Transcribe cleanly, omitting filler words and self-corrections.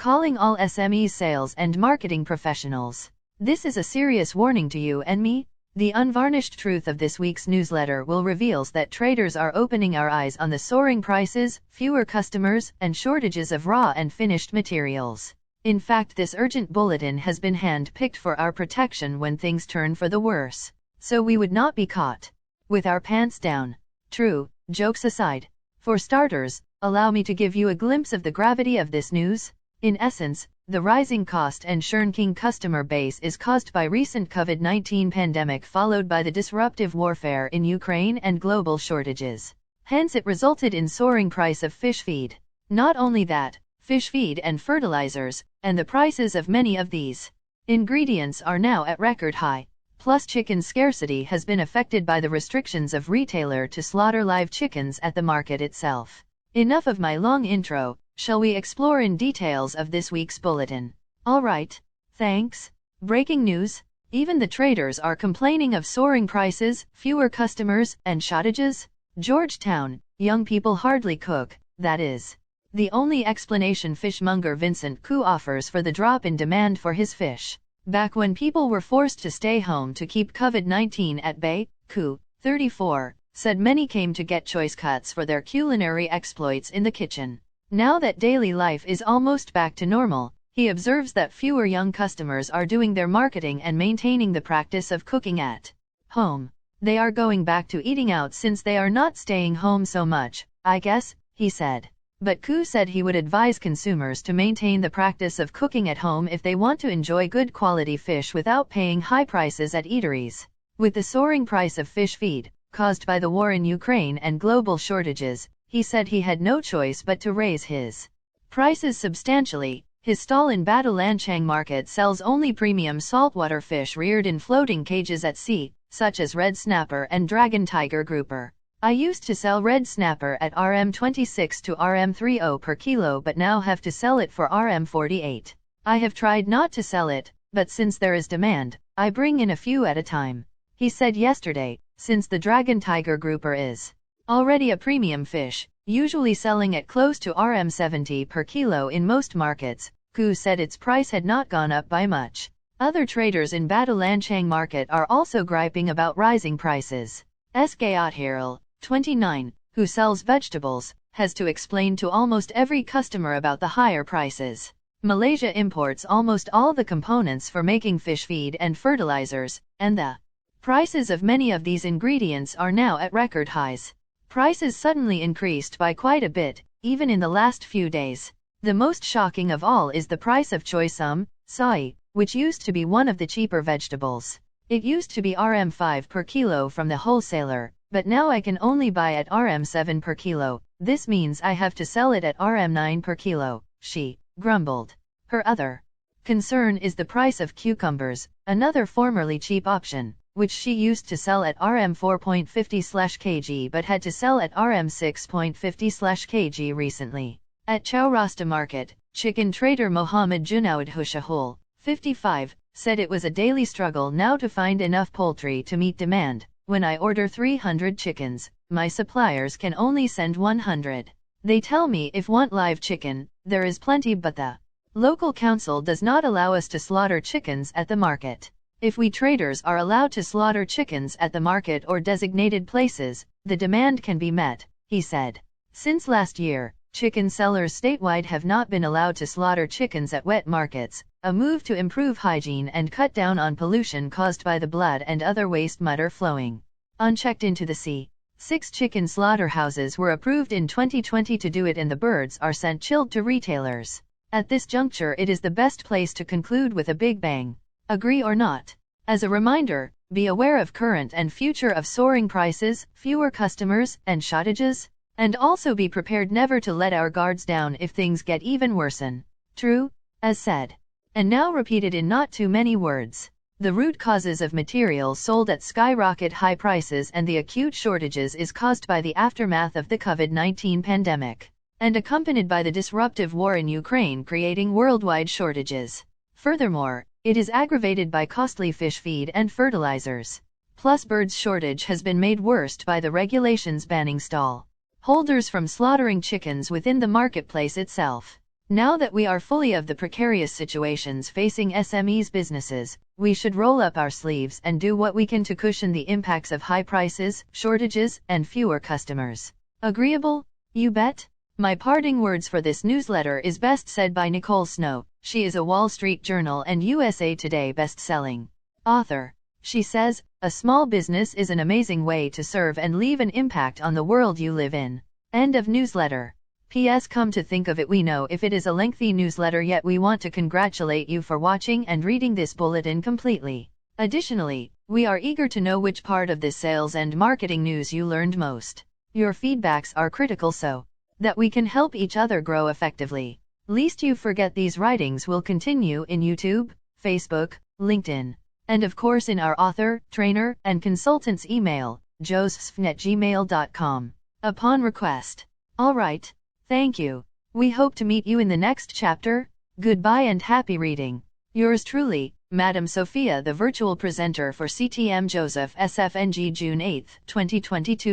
calling all SME sales and marketing professionals. This is a serious warning to you and me. The unvarnished truth of this week's newsletter will reveal that traders are opening our eyes on the soaring prices, fewer customers, and shortages of raw and finished materials. In fact, this urgent bulletin has been hand-picked for our protection when things turn for the worse, so we would not be caught with our pants down. True, jokes aside. For starters, allow me to give you a glimpse of the gravity of this news. In essence, the rising cost and shrinking customer base is caused by recent COVID-19 pandemic followed by the disruptive warfare in Ukraine and global shortages. Hence it resulted in soaring price of fish feed. Not only that, fish feed and fertilizers, and the prices of many of these ingredients are now at record high. Plus chicken scarcity has been affected by the restrictions of retailer to slaughter live chickens at the market itself. Enough of my long intro. Shall we explore in details of this week's bulletin? Alright, thanks. Breaking news. Even the traders are complaining of soaring prices, fewer customers, and shortages. Georgetown, young people hardly cook, that is the only explanation fishmonger Vincent Koo offers for the drop in demand for his fish. Back when people were forced to stay home to keep COVID-19 at bay, Koo, 34, said many came to get choice cuts for their culinary exploits in the kitchen. Now that daily life is almost back to normal, he observes that fewer young customers are doing their marketing and maintaining the practice of cooking at home. They are going back to eating out since they are not staying home so much, I guess, he said. But Koo said he would advise consumers to maintain the practice of cooking at home if they want to enjoy good quality fish without paying high prices at eateries. With the soaring price of fish feed, caused by the war in Ukraine and global shortages, he said he had no choice but to raise his prices substantially. His stall in Batalanchang Market sells only premium saltwater fish reared in floating cages at sea, such as red snapper and dragon tiger grouper. I used to sell red snapper at RM26 to RM30 per kilo but now have to sell it for RM48. I have tried not to sell it, but since there is demand, I bring in a few at a time, he said yesterday. Since the dragon tiger grouper is already a premium fish, usually selling at close to RM70 per kilo in most markets, Koo said its price had not gone up by much. Other traders in Batalanchang Market are also griping about rising prices. Skaothiril, 29, who sells vegetables, has to explain to almost every customer about the higher prices. Malaysia imports almost all the components for making fish feed and fertilizers, and the prices of many of these ingredients are now at record highs. Prices suddenly increased by quite a bit, even in the last few days. The most shocking of all is the price of choy sum, sai, which used to be one of the cheaper vegetables. It used to be RM5 per kilo from the wholesaler, but now I can only buy at RM7 per kilo. This means I have to sell it at RM9 per kilo, she grumbled. Her other concern is the price of cucumbers, another formerly cheap option, which she used to sell at RM4.50/kg but had to sell at RM6.50/kg recently. At Chaurasta Market, chicken trader Mohammed Junaid Hushahul, 55, said it was a daily struggle now to find enough poultry to meet demand. When I order 300 chickens, my suppliers can only send 100. They tell me if want live chicken, there is plenty but the local council does not allow us to slaughter chickens at the market. If we traders are allowed to slaughter chickens at the market or designated places, the demand can be met, he said. Since last year, chicken sellers statewide have not been allowed to slaughter chickens at wet markets, a move to improve hygiene and cut down on pollution caused by the blood and other waste matter flowing unchecked into the sea. 6 chicken slaughterhouses were approved in 2020 to do it and the birds are sent chilled to retailers. At this juncture it is the best place to conclude with a big bang. Agree or not? As a reminder, be aware of current and future of soaring prices, fewer customers, and shortages, and also be prepared never to let our guards down if things get even worsen. True, as said. And now repeated in not too many words. The root causes of materials sold at skyrocket high prices and the acute shortages is caused by the aftermath of the COVID-19 pandemic, and accompanied by the disruptive war in Ukraine creating worldwide shortages. Furthermore, it is aggravated by costly fish feed and fertilizers. Plus birds shortage has been made worse by the regulations banning stall holders from slaughtering chickens within the marketplace itself. Now that we are fully of the precarious situations facing SMEs businesses, we should roll up our sleeves and do what we can to cushion the impacts of high prices, shortages, and fewer customers. Agreeable? You bet? My parting words for this newsletter is best said by Nicole Snow. She is a Wall Street Journal and USA Today best-selling author. She says, "A small business is an amazing way to serve and leave an impact on the world you live in." End of newsletter. P.S. Come to think of it, we know if it is a lengthy newsletter, yet we want to congratulate you for watching and reading this bulletin completely. Additionally, we are eager to know which part of this sales and marketing news you learned most. Your feedbacks are critical so that we can help each other grow effectively. Lest you forget, these writings will continue in YouTube, Facebook, LinkedIn, and of course in our author, trainer, and consultant's email, josefsfn@gmail.com, upon request. Alright. Thank you. We hope to meet you in the next chapter. Goodbye and happy reading. Yours truly, Madam Sophia, the virtual presenter for CTM Joseph SFNG, June 8, 2022.